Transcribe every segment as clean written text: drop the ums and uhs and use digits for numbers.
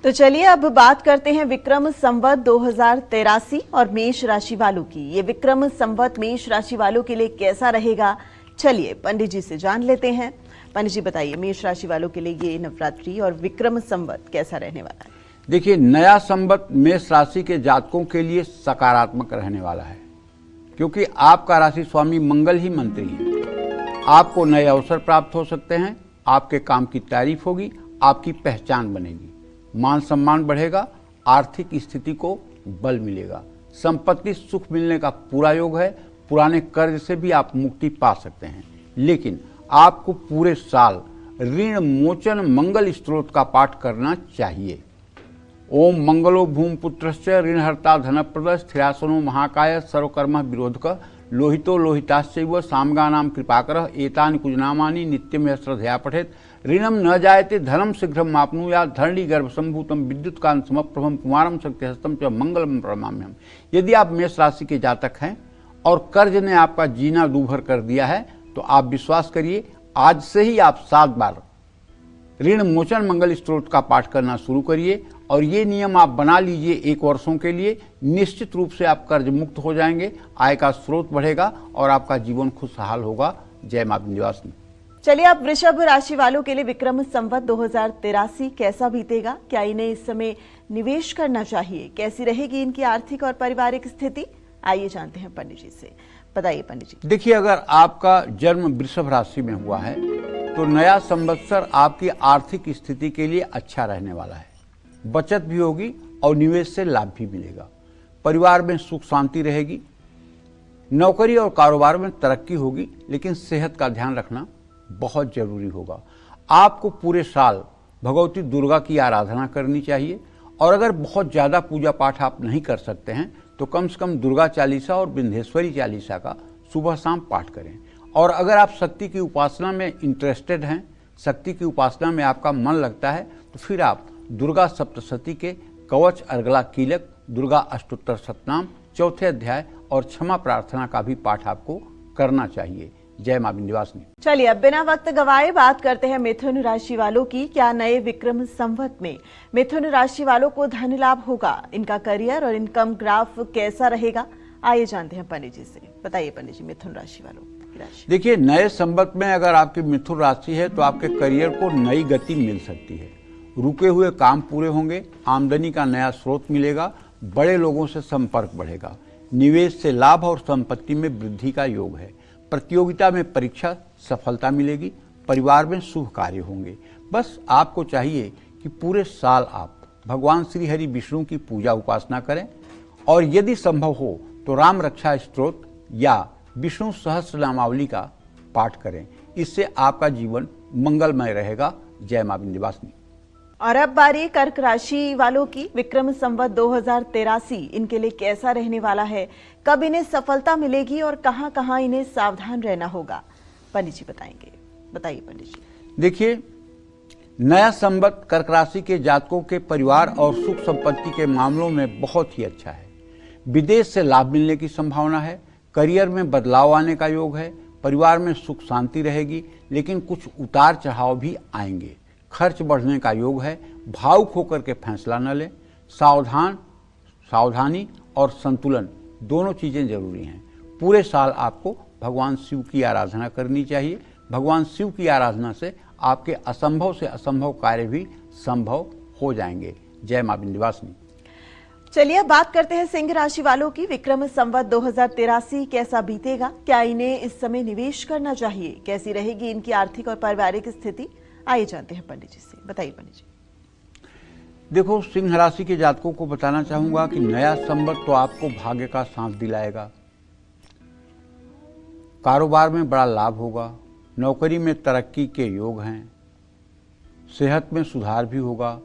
तो चलिए अब बात करते हैं विक्रम संवत 2083 और मेष राशि वालों की। ये विक्रम संवत मेष राशि वालों के लिए कैसा रहेगा, चलिए पंडित जी से जान लेते हैं। पंडित जी बताइए, मेष राशि वालों के लिए ये नवरात्रि और विक्रम संवत कैसा रहने वाला है? देखिए, नया संवत मेष राशि के जातकों के लिए सकारात्मक रहने वाला है, क्योंकि आपका राशि स्वामी मंगल ही मंत्री है। आपको नए अवसर प्राप्त हो सकते हैं, आपके काम की तारीफ होगी, आपकी पहचान बनेगी, मान सम्मान बढ़ेगा, आर्थिक स्थिति को बल मिलेगा, संपत्ति सुख मिलने का पूरा योग है। पुराने कर्ज से भी आप मुक्ति पा सकते हैं। लेकिन आपको पूरे साल ऋण मोचन मंगल स्त्रोत का पाठ करना चाहिए। ओम मंगलो भूमपुत्रस्य ऋणहर्ता धनप्रद स्थिरासनो महाकाय सर्वकर्म विरोधक लोहितो लोहिताश्चैव सामगानां कृपाकरः एतानि कुजनामानि नित्यमेव श्रद्धया पठेत् ऋणम न जायते धनम शीघ्रम आपनुयात् धरणी गर्भ संभूतम विद्युत्कांत समप्रभम कुमारम शक्तिहस्तम च मंगलम प्रणमाम्यहम्। यदि आप मेष राशि के जातक हैं और कर्ज ने आपका जीना दूभर कर दिया है, तो आप विश्वास करिए, आज से ही आप 7 बार ऋण मोचन मंगल स्त्रोत का पाठ करना शुरू करिए और ये नियम आप बना लीजिए 1 वर्षों के लिए। निश्चित रूप से आप कर्ज मुक्त हो जाएंगे, आय का स्रोत बढ़ेगा और आपका जीवन खुशहाल होगा। जय मां विंध्यवासिनी। चलिए अब वृषभ राशि वालों के लिए विक्रम संवत 2083 कैसा बीतेगा? क्या इन्हें इस समय निवेश करना चाहिए? कैसी रहेगी इनकी आर्थिक और पारिवारिक स्थिति? आइए जानते हैं पंडित जी से। बताइए पंडित जी। देखिए, अगर आपका जन्म वृषभ राशि में हुआ है तो नया संवत्सर आपकी आर्थिक स्थिति के लिए अच्छा रहने वाला है। बचत भी होगी और निवेश से लाभ भी मिलेगा। परिवार में सुख शांति रहेगी। नौकरी और कारोबार में तरक्की होगी, लेकिन सेहत का ध्यान रखना बहुत जरूरी होगा। आपको पूरे साल भगवती दुर्गा की आराधना करनी चाहिए और अगर बहुत ज़्यादा पूजा पाठ आप नहीं कर सकते हैं तो कम से कम दुर्गा चालीसा और विंध्येश्वरी चालीसा का सुबह शाम पाठ करें। और अगर आप शक्ति की उपासना में इंटरेस्टेड हैं, शक्ति की उपासना में आपका मन लगता है, तो फिर आप दुर्गा सप्तशती के कवच अर्गला कीलक, दुर्गा अष्टोत्तर शतनाम, 4थे अध्याय और क्षमा प्रार्थना का भी पाठ आपको करना चाहिए। जय मां विंध्यवासिनी। चलिए अब बिना वक्त गवाए बात करते हैं मिथुन राशि वालों की। क्या नए विक्रम संवत में मिथुन राशि वालों को धन लाभ होगा? इनका करियर और इनकम ग्राफ कैसा रहेगा? आइए जानते हैं पंडित जी से। बताइए पंडित जी, मिथुन राशि वालों की राशि। देखिए, नए संवत में अगर आपकी मिथुन राशि है तो आपके करियर को नई गति मिल सकती है। रुके हुए काम पूरे होंगे, आमदनी का नया स्रोत मिलेगा, बड़े लोगों से संपर्क बढ़ेगा, निवेश से लाभ और संपत्ति में वृद्धि का योग है। प्रतियोगिता में परीक्षा सफलता मिलेगी, परिवार में शुभ कार्य होंगे। बस आपको चाहिए कि पूरे साल आप भगवान श्री हरि विष्णु की पूजा उपासना करें और यदि संभव हो तो राम रक्षा स्तोत्र या विष्णु सहस्रनामावली का पाठ करें। इससे आपका जीवन मंगलमय रहेगा। जय मां विंध्यवासिनी। और अब बारी कर्क राशि वालों की। विक्रम संवत 2083 इनके लिए कैसा रहने वाला है? कब इन्हें सफलता मिलेगी और कहां कहां इन्हें सावधान रहना होगा? पंडित जी बताएंगे। बताइए पंडित जी। देखिए, नया संवत कर्क राशि के जातकों के परिवार और सुख संपत्ति के मामलों में बहुत ही अच्छा है। विदेश से लाभ मिलने की संभावना है। करियर में बदलाव आने का योग है। परिवार में सुख शांति रहेगी, लेकिन कुछ उतार चढ़ाव भी आएंगे। खर्च बढ़ने का योग है। भावुक होकर के फैसला न लें। सावधानी और संतुलन दोनों चीजें जरूरी हैं। पूरे साल आपको भगवान शिव की आराधना करनी चाहिए। भगवान शिव की आराधना से आपके असंभव से असंभव कार्य भी संभव हो जाएंगे। जय मां विंध्यवासिनी। चलिए बात करते हैं सिंह राशि वालों की। विक्रम संवत 2083 कैसा बीतेगा? क्या इन्हें इस समय निवेश करना चाहिए? कैसी रहेगी इनकी आर्थिक और पारिवारिक स्थिति? आइए जानते हैं पंडित जी से। बताइए पंडित जी। देखो, सिंह राशि के जातकों को बताना चाहूंगा कि नया संवत तो आपको भाग्य का सांस दिलाएगा। कारोबार में बड़ा लाभ होगा। नौकरी में तरक्की के योग हैं। सेहत में सुधार भी होगा।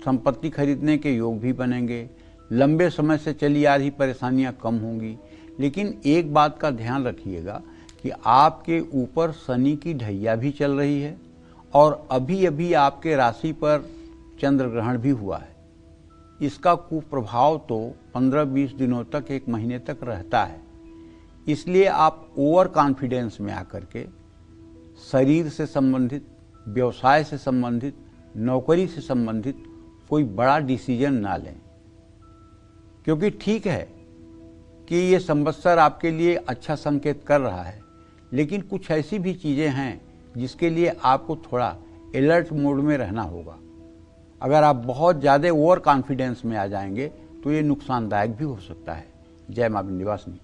संपत्ति खरीदने के योग भी बनेंगे। लंबे समय से चली आ रही परेशानियां कम होंगी। लेकिन एक बात का ध्यान रखिएगा कि आपके ऊपर शनि की ढैया भी चल रही है और अभी अभी आपके राशि पर चंद्र ग्रहण भी हुआ है। इसका कुप्रभाव तो 15-20 दिनों तक, 1 महीने तक रहता है। इसलिए आप ओवर कॉन्फिडेंस में आकर के शरीर से संबंधित, व्यवसाय से संबंधित, नौकरी से संबंधित कोई बड़ा डिसीजन ना लें, क्योंकि ठीक है कि ये संवत्सर आपके लिए अच्छा संकेत कर रहा है, लेकिन कुछ ऐसी भी चीज़ें हैं जिसके लिए आपको थोड़ा अलर्ट मोड में रहना होगा। अगर आप बहुत ज़्यादा ओवर कॉन्फिडेंस में आ जाएंगे तो ये नुकसानदायक भी हो सकता है। जय मां विंध्यवासिनी।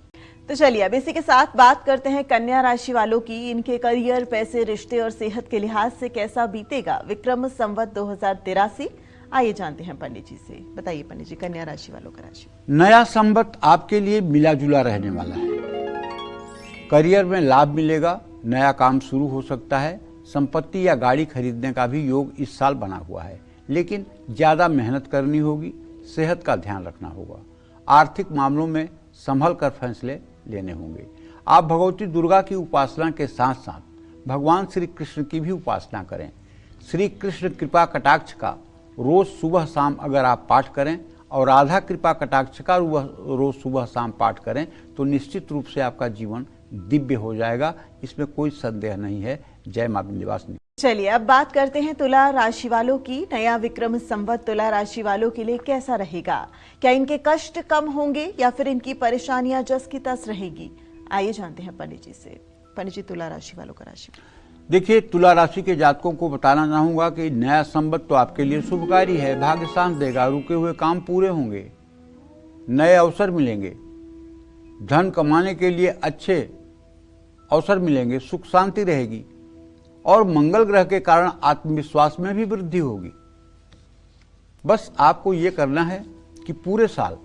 तो चलिए अब इसी के साथ बात करते हैं कन्या राशि वालों की। इनके करियर, पैसे, रिश्ते और सेहत के लिहाज से कैसा बीतेगा विक्रम संवत 2083। आइए जानते हैं पंडित जी से। बताइए पंडित जी, कन्या राशि वालों का राशि। नया संवत आपके लिए मिला जुला रहने वाला है। करियर में लाभ मिलेगा, नया काम शुरू हो सकता है, संपत्ति या गाड़ी खरीदने का भी योग इस साल बना हुआ है, लेकिन ज्यादा मेहनत करनी होगी, सेहत का ध्यान रखना होगा। आर्थिक मामलों में संभल कर फैसले लेने होंगे। आप भगवती दुर्गा की उपासना के साथ साथ भगवान श्री कृष्ण की भी उपासना करें। श्री कृष्ण कृपा कटाक्ष का रोज सुबह शाम अगर आप पाठ करें और राधा कृपा कटाक्ष का रोज सुबह शाम पाठ करें तो निश्चित रूप से आपका जीवन दिव्य हो जाएगा, इसमें कोई संदेह नहीं है। जय मां विंध्यवासिनी। चलिए अब बात करते हैं तुला राशि वालों की। नया विक्रम संवत तुला राशि वालों के लिए कैसा रहेगा? क्या इनके कष्ट कम होंगे या फिर इनकी परेशानियां जस की तस रहेगी? आइए जानते हैं पंडित जी से। पंडित जी, तुला राशि वालों का राशि। देखिए, तुला राशि के जातकों को बताना चाहूंगा कि नया संवत तो आपके लिए शुभकारी है, भाग्य शांत देगा, रुके हुए काम पूरे होंगे, नए अवसर मिलेंगे, धन कमाने के लिए अच्छे अवसर मिलेंगे, सुख शांति रहेगी और मंगल ग्रह के कारण आत्मविश्वास में भी वृद्धि होगी। बस आपको ये करना है कि पूरे साल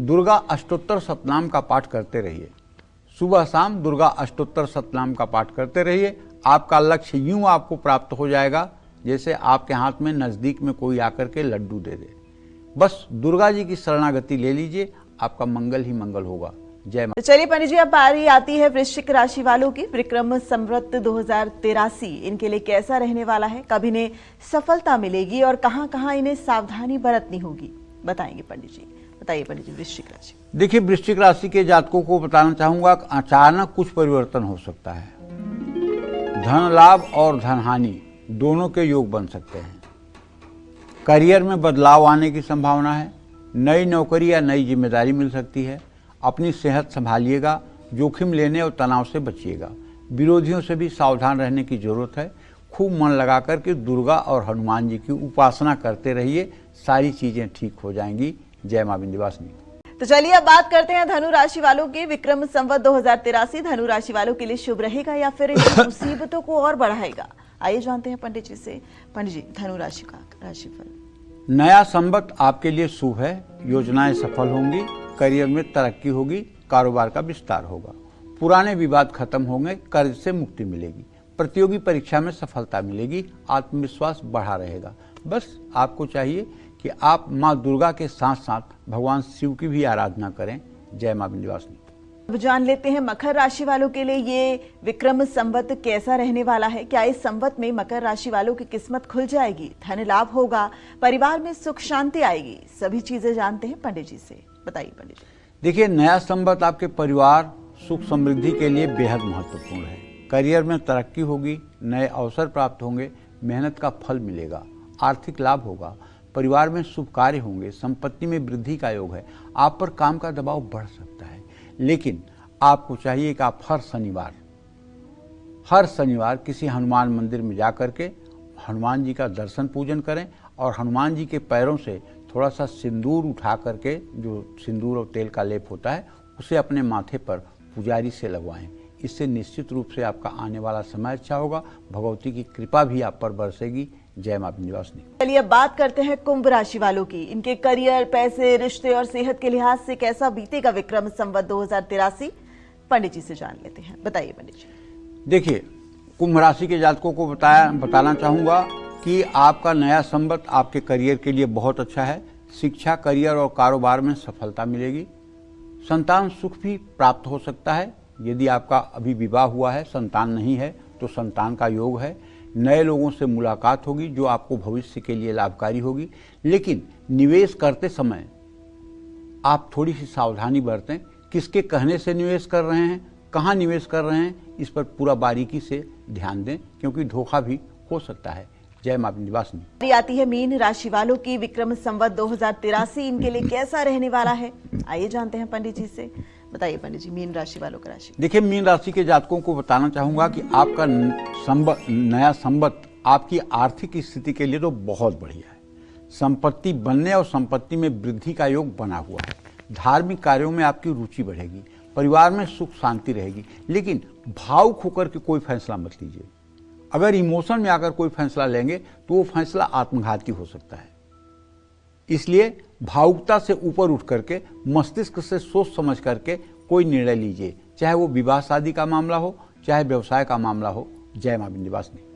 दुर्गा अष्टोत्तर सतनाम का पाठ करते रहिए। सुबह शाम दुर्गा अष्टोत्तर सतनाम का पाठ करते रहिए। आपका लक्ष्य यूं आपको प्राप्त हो जाएगा जैसे आपके हाथ में नजदीक में कोई आकर के लड्डू दे दे। बस दुर्गा जी की शरणागति ले लीजिए, आपका मंगल ही मंगल होगा। जय मां। तो चलिए पंडित जी, अब बारी आती है वृश्चिक राशि वालों की। विक्रम संवत 2083 इनके लिए कैसा रहने वाला है? कब इन्हें सफलता मिलेगी और कहां-कहां इन्हें सावधानी बरतनी होगी? बताएंगे पंडित जी। बताइए पंडित जी, वृश्चिक राशि। देखिए, वृश्चिक राशि के जातकों को बताना चाहूंगा, अचानक कुछ परिवर्तन हो सकता है। धन लाभ और धन हानि दोनों के योग बन सकते हैं। करियर में बदलाव आने की संभावना है। नई नौकरी या नई जिम्मेदारी मिल सकती है। अपनी सेहत संभालिएगा, जोखिम लेने और तनाव से बचिएगा। विरोधियों से भी सावधान रहने की जरूरत है। खूब मन लगा करके दुर्गा और हनुमान जी की उपासना करते रहिए, सारी चीजें ठीक हो जाएंगी। जय मां विंध्यवासिनी। तो चलिए अब बात करते हैं धनु राशि वालों की। विक्रम संवत 2083 धनु राशि वालों के लिए शुभ रहेगा या फिर इनकी मुसीबतों को और बढ़ाएगा? आइए जानते हैं पंडित जी से। पंडित जी, धनु राशि का राशिफल। नया संवत आपके लिए शुभ है। योजनाएं सफल होंगी, करियर में तरक्की होगी, कारोबार का विस्तार होगा, पुराने विवाद खत्म होंगे, कर्ज से मुक्ति मिलेगी, प्रतियोगी परीक्षा में सफलता मिलेगी, आत्मविश्वास बढ़ा रहेगा। बस आपको चाहिए कि आप माँ दुर्गा के साथ साथ भगवान शिव की भी आराधना करें। जय मां विंध्यवासिनी। अब जान लेते हैं मकर राशि वालों के लिए ये विक्रम संवत कैसा रहने वाला है। क्या इस संवत में मकर राशि वालों की किस्मत खुल जाएगी, धन लाभ होगा, परिवार में सुख शांति आएगी? सभी चीजें जानते हैं पंडित जी से। बताइए पंडित जी। देखिए, नया संवत आपके परिवार सुख समृद्धि के लिए बेहद महत्वपूर्ण है। करियर में तरक्की होगी, नए अवसर प्राप्त होंगे, मेहनत का फल मिलेगा, आर्थिक लाभ होगा, परिवार में शुभ कार्य होंगे, संपत्ति में वृद्धि का योग है। आप पर काम का दबाव बढ़ सकता है, लेकिन आपको चाहिए कि आप हर शनिवार किसी हनुमान मंदिर में जाकर के हनुमान जी का दर्शन पूजन करें और हनुमान जी के पैरों से थोड़ा सा सिंदूर उठा करके, जो सिंदूर और तेल का लेप होता है, उसे अपने माथे पर पुजारी से लगवाएं। इससे निश्चित रूप से आपका आने वाला समय अच्छा होगा, भगवती की कृपा भी आप पर बरसेगी। जय मां विंध्यवासिनी। चलिए बात करते हैं कुंभ राशि वालों की। इनके करियर, पैसे, रिश्ते और सेहत के लिहाज से कैसा बीतेगा विक्रम संवत 2083? पंडित जी से जान लेते हैं। बताइए पंडित जी। देखिए, कुंभ राशि के जातकों को बताना चाहूंगा कि आपका नया संवत आपके करियर के लिए बहुत अच्छा है। शिक्षा, करियर और कारोबार में सफलता मिलेगी। संतान सुख भी प्राप्त हो सकता है। यदि आपका अभी विवाह हुआ है, संतान नहीं है, तो संतान का योग है। नए लोगों से मुलाकात होगी जो आपको भविष्य के लिए लाभकारी होगी। लेकिन निवेश करते समय आप थोड़ी सी सावधानी बरतें। किसके कहने से निवेश कर रहे हैं, कहाँ निवेश कर रहे हैं, इस पर पूरा बारीकी से ध्यान दें, क्योंकि धोखा भी हो सकता है। जय मां विंध्यवासिनी। बारी आती है मीन राशि वालों की। विक्रम संवत 2083 इनके लिए कैसा रहने वाला है, आइए जानते हैं पंडित जी से। बताइए पंडित जी, मीन राशि वालों का राशि। देखिए, मीन राशि के जातकों को बताना चाहूंगा कि आपका नया संवत आपकी आर्थिक स्थिति के लिए तो बहुत बढ़िया है। संपत्ति बनने और संपत्ति में वृद्धि का योग बना हुआ है। धार्मिक कार्यों में आपकी रुचि बढ़ेगी, परिवार में सुख शांति रहेगी। लेकिन भावुक होकर के कोई फैसला मत लीजिए। अगर इमोशन में आकर कोई फैसला लेंगे तो वो फैसला आत्मघाती हो सकता है। इसलिए भावुकता से ऊपर उठ करके मस्तिष्क से सोच समझ करके कोई निर्णय लीजिए, चाहे वो विवाह शादी का मामला हो, चाहे व्यवसाय का मामला हो। जय मां विंध्यवासिनी।